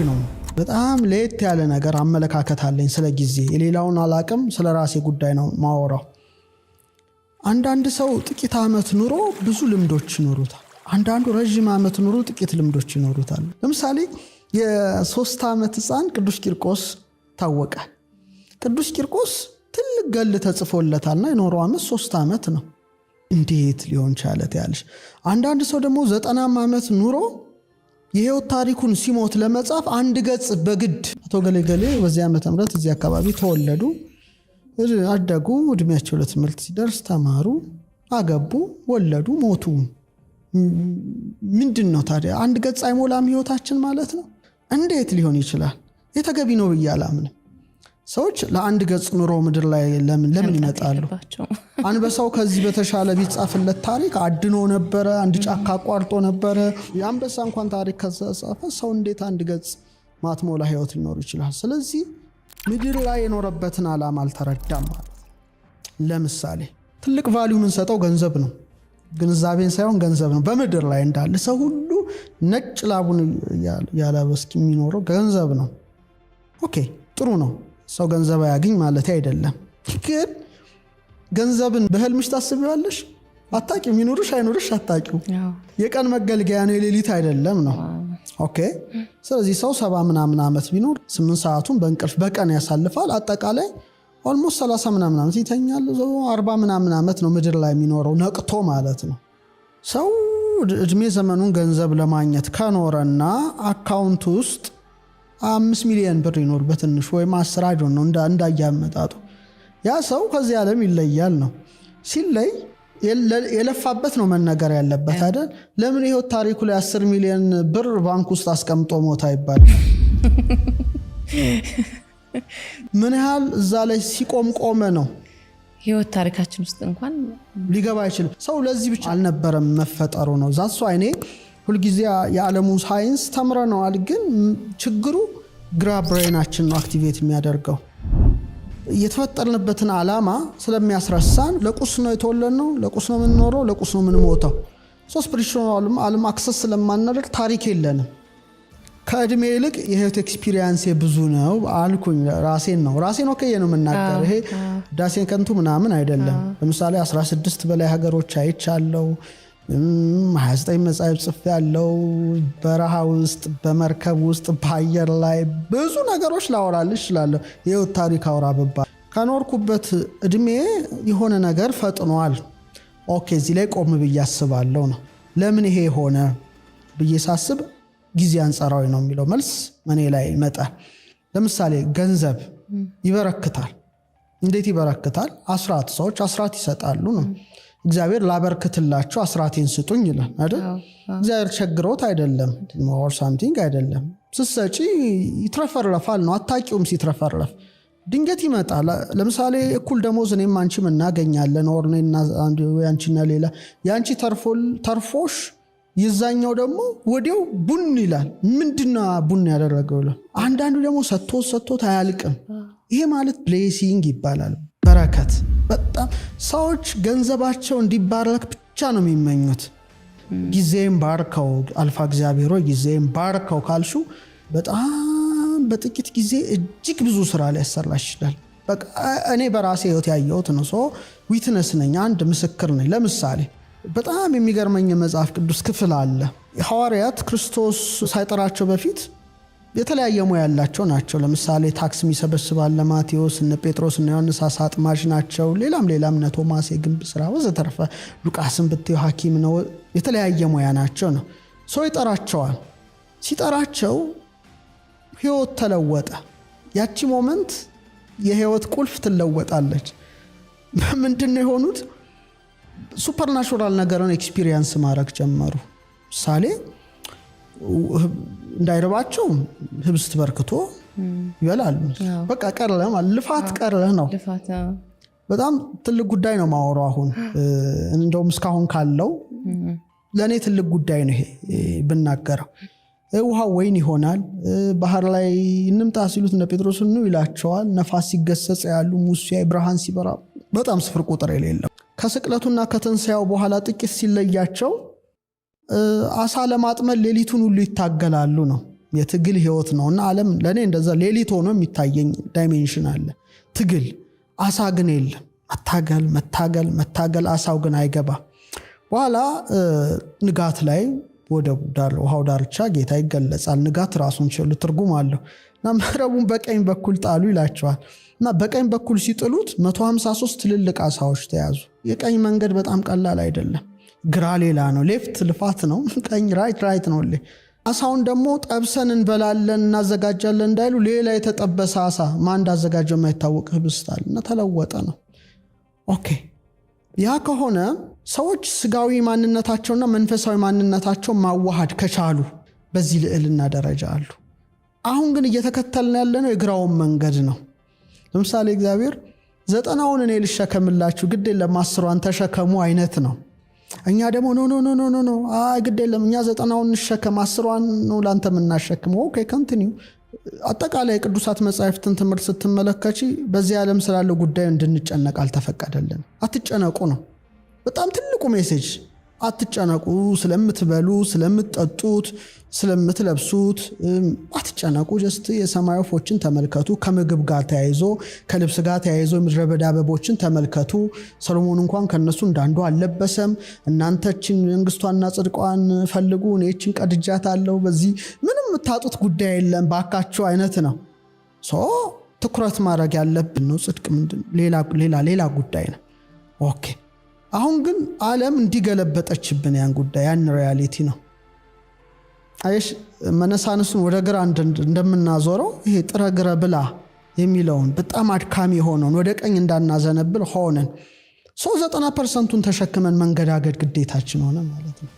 ነው በጣም ለየት ያለ ነገር አመለካከት አለኝ ስለ ጊዜ የሌላውን አላቅም ስለ ራሴ ጉዳይ ነው ማወራው። አንዳንድ ሰው ጥቂት አመት ኑሮ ብዙ ልምዶች ይኖሩታል። አንዳንዱ ረጅም አመት ኑሮ ጥቂት ልምዶች ይኖሩታል። ለምሳሌ የ3 አመት ህፃን ቅዱስ ቂርቆስ ታወቀ። ቅዱስ ቂርቆስ ትልቅ ገል ተጽፎለታልና የኖረው አመት 3 አመት ነው። እንዴት ሊሆን ቻለ ታያለሽ? አንዳንድ ሰው ደግሞ 90 አመት ኑሮ የህይወት ታሪኩን ሲሞት ለመጻፍ አንድ ገጽ በግድ አቶ ገሌ በዚህ ዓመተ ምህረት እዚህ አካባቢ ተወለዱ፣ አደጉ፣ እድሜያቸው ለትምህርት ሲደርስ ተማሩ፣ አገቡ፣ ወለዱ፣ ሞቱ። ምንድነው ታዲያ አንድ ገጽ አይሞላም ህይወታችን ማለት ነው? እንዴት ሊሆን ይችላል? የተገቢ ነው ብዬ አላምንም። ሰዎች ለአንድ ገጽ ኑሮ ምድር ላይ ለምን ይመጣሉ? አንበሳው ከዚህ በተሻለ ቢጻፍለት ታሪክ አድኖ ነበረ፣ አንድ ጫካ አቋርጦ ነበረ። የአንበሳ እንኳን ታሪክ ከጻፈ ሰው እንዴት አንድ ገጽ ማትሞላ ህይወት ሊኖር ይችላል? ስለዚህ ምድር ላይ የኖረበትን ዓላማ አልተረዳም ማለት። ለምሳሌ ትልቅ ቫልዩ የምንሰጠው ገንዘብ ነው፣ ግንዛቤን ሳይሆን ገንዘብ ነው። በምድር ላይ እንዳለ ሰው ሁሉ ነጭ ላቡን ያለበስክ የሚኖረው ገንዘብ ነው። ኦኬ ጥሩ ነው፣ ሰው ገንዘብ ያገኝ ማለት አይደለም። ግን ገንዘብን በህልምሽ ታስቢዋለሽ? አታቂው። ይኑርሽ አይኑርሽ አታቂው። የቀን መገልገያ ነው፣ የሌሊት አይደለም ነው። ኦኬ ስለዚህ ሰው 70 ምናምን ዓመት ቢኖር 8 ሰዓቱን በእንቅልፍ በቀን ያሳልፋል። አጠቃላይ ኦልሞስት 30 ምናምን ዓመት ይተኛል። 40 ምናምን ዓመት ነው ምድር ላይ የሚኖረው ነቅቶ ማለት ነው። ሰው እድሜ ዘመኑን ገንዘብ ለማግኘት ከኖረና አካውንት ውስጥ 5 ሚሊዮን ብር ይኖር በትንሹ ወይም 10 አይዶን ነው እንዳያመጣጡ ያ ሰው ከዚህ ዓለም ይለያል ነው። ሲለይ የለፋበት ነው መነገር ያለበት አይደል? ለምን ህይወት ታሪኩ ላይ 10 ሚሊዮን ብር ባንክ ውስጥ አስቀምጦ ሞታ ይባል? ምን ያህል እዛ ላይ ሲቆም ቆመ ነው ህይወት ታሪካችን ውስጥ እንኳን ሊገባ አይችልም። ሰው ለዚህ ብቻ አልነበረም መፈጠሩ ነው። ዛሱ አይኔ ሁልጊዜ የዓለሙ ሳይንስ ተምረነዋል፣ ግን ችግሩ ግራ ብሬናችን ነው አክቲቬት የሚያደርገው። የተፈጠርንበትን ዓላማ ስለሚያስረሳን ለቁስ ነው የተወለድነው፣ ለቁስ ነው የምንኖረው፣ ለቁስ ነው የምንሞተው። ስፒሪቹዋል ዓለም አክሰስ ስለማናደርግ ታሪክ የለንም። ከእድሜ ይልቅ የህይወት ኤክስፒሪየንስ ብዙ ነው አልኩኝ። ራሴን ወከየ ነው የምናገር። ይሄ ዳሴን ከንቱ ምናምን አይደለም። ለምሳሌ 16 በላይ ሀገሮች አይቻለው፣ 29 መጽሐፍ ጽፌያለሁ። በረሃ ውስጥ፣ በመርከብ ውስጥ፣ በአየር ላይ ብዙ ነገሮች ላወራልሽ እችላለሁ። የህይወት ታሪክ አውራ ብባል ከኖርኩበት እድሜ የሆነ ነገር ፈጥኗል። ኦኬ እዚህ ላይ ቆም ብዬ አስባለሁ ነው። ለምን ይሄ ሆነ ብዬ ሳስብ ጊዜ አንጻራዊ ነው የሚለው መልስ እኔ ላይ ይመጣል። ለምሳሌ ገንዘብ ይበረክታል። እንዴት ይበረክታል? አስራት ሰዎች አስራት ይሰጣሉ ነው። እግዚአብሔር ላበርክትላችሁ አስራቴን ስጡኝ ይላል አይደል? እግዚአብሔር ቸግሮት አይደለም or something አይደለም። ስትሰጪ ይትረፈረፋል ነው። አታቂውም ሲትረፈረፍ ድንገት ይመጣል። ለምሳሌ እኩል ደሞዝ እኔም አንቺም እናገኛለን or እኔና አንቺና ሌላ ያንቺ ተርፎሽ ይዛኛው ደግሞ ወዲያው ቡን ይላል። ምንድነው ቡን ያደረገው? አንዳንዱ ደግሞ ሰጥቶት አያልቅም። ይሄ ማለት ብሌሲንግ ይባላል፣ በረከት። በጣም ሰዎች ገንዘባቸው እንዲባረክ ብቻ ነው የሚመኙት። ጊዜም ባርከው አልፋ እግዚአብሔር ጊዜም ባርከው ካልሹ በጣም በጥቂት ጊዜ እጅግ ብዙ ስራ ሊያሰራሽ ይችላል። በቃ እኔ በራሴ ህይወት ያየሁት ነው። ሰው ዊትነስ ነኝ፣ አንድ ምስክር ነኝ። ለምሳሌ በጣም የሚገርመኝ መጽሐፍ ቅዱስ ክፍል አለ። ሐዋርያት ክርስቶስ ሳይጠራቸው በፊት የተለያየ ሙያ ያላቸው ናቸው። ለምሳሌ ታክስ የሚሰበስባል ለማቴዎስ፣ እነ ጴጥሮስ እና ዮሐንስ አሳ አጥማጅ ናቸው። ሌላም እነ ቶማስ የግንብ ስራ ወዘተርፈ፣ ሉቃስን ብትዩ ሐኪም ነው። የተለያየ ሙያ ናቸው ነው። ሰው ይጠራቸዋል። ሲጠራቸው ህይወት ተለወጠ። ያቺ ሞመንት የህይወት ቁልፍ ትለወጣለች። ምንድነው የሆኑት? ሱፐርናቹራል ነገርን ኤክስፒሪየንስ ማድረግ ጀመሩ። ምሳሌ እንዳይረባቸው ህብስት በርክቶ ይበላሉ። በቃ ቀረለ ማለት ልፋት ቀረለ ነው። በጣም ትልቅ ጉዳይ ነው ማወራው። አሁን እንደውም እስካሁን ካለው ለኔ ትልቅ ጉዳይ ነው ይሄ ብናገረው። ውሃው ወይን ይሆናል። ባህር ላይ እንምጣ ሲሉት እነ ጴጥሮስ ነው ይላቸዋል። ነፋስ ሲገሰጽ ያሉ ሙሴ ብርሃን ሲበራ በጣም ስፍር ቁጥር የሌለው ከስቅለቱና ከትንሳኤው በኋላ ጥቂት ሲለያቸው አሳ ለማጥመድ ሌሊቱን ሁሉ ይታገላሉ ነው። የትግል ህይወት ነውና ዓለም ለኔ እንደዛ ሌሊት ሆኖ የሚታየኝ ዳይሜንሽን አለ። ትግል አሳ ግን የለም። መታገል አሳው ግን አይገባ። በኋላ ንጋት ላይ ወደ ውሃው ዳርቻ ጌታ ይገለጻል። ንጋት ራሱን ችሎ ትርጉም አለው እና መረቡን በቀኝ በኩል ጣሉ ይላቸዋል። እና በቀኝ በኩል ሲጥሉት 153 ትልልቅ አሳዎች ተያዙ። የቀኝ መንገድ በጣም ቀላል አይደለም። ግራ ሌላ ነው፣ ሌፍት ልፋት ነው፣ ቀኝ ራይት ነው። አሳውን ደግሞ ጠብሰን እንበላለን እናዘጋጃለን እንዳይሉ ሌላ የተጠበሰ አሳ ማን እንዳዘጋጀው የማይታወቅ ህብስታል እና ተለወጠ ነው። ኦኬ ያ ከሆነ ሰዎች ስጋዊ ማንነታቸውና መንፈሳዊ ማንነታቸው ማዋሃድ ከቻሉ በዚህ ልዕልና ደረጃ አሉ። አሁን ግን እየተከተልን ያለነው የግራውን መንገድ ነው። ለምሳሌ እግዚአብሔር 90ውን እኔ ልሸከምላችሁ ግድ የለም 10ዋን ተሸከሙ አይነት ነው። እኛ ደግሞ ኖ ግድ የለም እኛ 90ውን እንሸከም 10ዋን ነው ላንተ የምናሸክመው። ኦኬ ኮንቲኒው። አጠቃላይ ቅዱሳት መጻሕፍትን ትምህርት ስትመለከቺ በዚህ ዓለም ስላለው ጉዳይ እንድንጨነቅ አልተፈቀደልን። አትጨነቁ ነው በጣም ትልቁ ሜሴጅ። አትጨነቁ፣ ስለምትበሉ፣ ስለምትጠጡት፣ ስለምትለብሱት አትጨነቁ። ጀስት የሰማይ ወፎችን ተመልከቱ። ከምግብ ጋር ተያይዞ ከልብስ ጋር ተያይዞ የምድረ በዳ አበቦችን ተመልከቱ። ሰሎሞን እንኳን ከነሱ እንዳንዱ አልለበሰም። እናንተችን መንግስቷና ጽድቋን ፈልጉ፣ እኔችን ቀድጃታለሁ፣ በዚህ ምንም የምታጡት ጉዳይ የለም ባካችሁ አይነት ነው። ትኩረት ማድረግ ያለብን ነው ጽድቅ ምንድን ሌላ ጉዳይ ነው። ኦኬ አሁን ግን ዓለም እንዲገለበጠችብን ያን ጉዳይ ያን ሪያሊቲ ነው። አይሽ መነሳንሱን ወደ ግራ እንደምናዞረው ይሄ ጥረ ግረ ብላ የሚለውን በጣም አድካሚ ሆነን ወደ ቀኝ እንዳናዘነብል ሆነን 90% ተሸክመን መንገዳገድ ግዴታችን ሆነ ማለት ነው።